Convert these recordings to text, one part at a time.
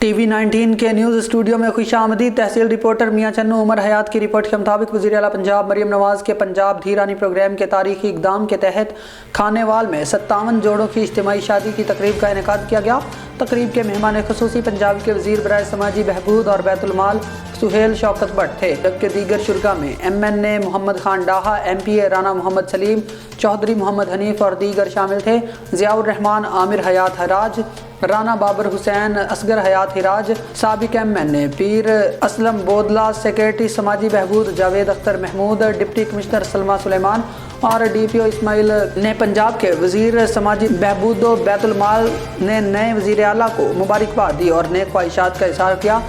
TV19 के news studio में खुशामदीद। तहसील reporter मियां चन्नू उमर हयात की रिपोर्ट के मुताबिक वज़ीर आला पंजाब मरियम नवाज़ के पंजाब धीरानी प्रोग्राम के तारीखी इक़दाम के तहत खानेवाल में 57 जोड़ों की इज्तिमाई शादी की तकरीब का इनेकाद किया गया। तकरीब के मेहमान खुसूसी पंजाब के वज़ीर बराए समाजी बहबूद और बैतुल माल सुहेल शौकत भट्ट थे, जबकि दीगर शुरका में MNA मोहम्मद खान डाहा, MPA राना मोहम्मद सलीम, चौधरी मोहम्मद हनीफ और दीगर शामिल थे। ज़ियाउर रहमान आमिर हयात हराज, राना बाबर हुसैन असगर हयात हिराज, साबिक MNA पीर असलम बोदला, सेक्रेटरी समाजी बहबूद जावेद अख्तर महमूद, डिप्टी कमिश्नर सलमा सुलेमान और DPO इस्माइल ने पंजाब के वज़ीर समाजी बहबूद बैतुल माल ने नए वज़ीर आला को मुबारकबाद दी और नेक ख्वाहिशात का इज़हार किया।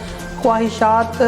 ख्वाहिशात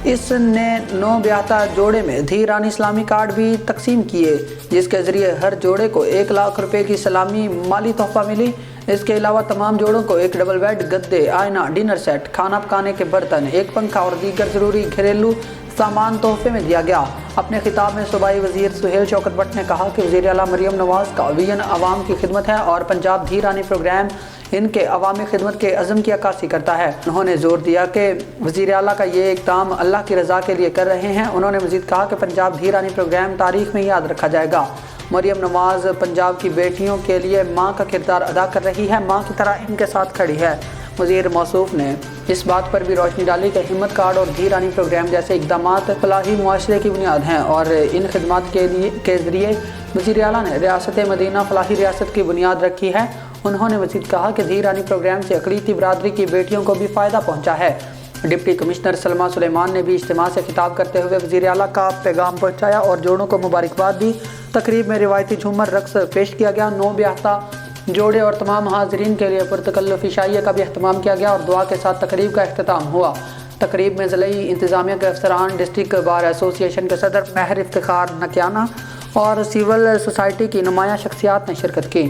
इसने 9 ब्याहता जोड़े में धीरानी इस्लामी कार्ड भी तकसीम किए, जिसके ज़रिए हर जोड़े को 1 लाख रुपए की सलामी माली तोहफा मिली। इसके अलावा तमाम जोड़ों को एक डबल बेड, गद्दे, आईना, डिनर सेट, खाना पकाने के बर्तन, एक पंखा और दीगर ज़रूरी घरेलू सामान तोहफे में दिया गया। अपने खिताब में सूबाई वज़ीर सुहेल शौकत भट्ट ने कहा कि वज़ीर आला मरियम नवाज़ का विजन आवाम की खिदमत है और पंजाब धीरानी प्रोग्राम इनके अवामी खिदमत के अज़म की अक्कासी करता है। उन्होंने जोर दिया कि वज़ीर आला का ये इक़दाम अल्लाह की रज़ा के लिए कर रहे हैं। उन्होंने मज़ीद कहा कि पंजाब धीरानी प्रोग्राम तारीख़ में याद रखा जाएगा। मरियम नवाज़ पंजाब की बेटियों के लिए माँ का किरदार अदा कर रही है, माँ की तरह इनके साथ खड़ी है। वज़ीर मौसूफ ने इस बात पर भी रोशनी डाली कि हिम्मत कार्ड और धीरानी प्रोग्राम जैसे इक़दामात फलाही मुआशरे की बुनियाद हैं और इन खिदमात के ज़रिए वज़ीर आला ने रियासत मदीना फलाही रियासत की बुनियाद रखी है। उन्होंने मज़ीद कहा कि धीरानी प्रोग्राम से अक़लीती बरादरी की बेटियों को भी फ़ायदा पहुँचा है। डिप्टी कमिश्नर सलमा सुलेमान ने भी इज्तिमा से खिताब करते हुए वज़ीर आला का पैगाम पहुँचाया और जोड़ों को मुबारकबाद दी। तकरीब में रिवायती झूमर रक़्स पेश किया गया। 9 ब्याहता जोड़े और तमाम हाज़रीन के लिए पुरतकल्लुफ़ इशाइया का भी अहतमाम किया गया और दुआ के साथ तकरीब का अख्तिताम हुआ। तकरीब में ज़िलई इंतज़ामिया के अफसरान, डिस्ट्रिक्ट बार एसोसिएशन के सदर महर इफ्तिखार नकियाना और सिविल सोसाइटी की नुमाया शख्सियात ने शिरकत की।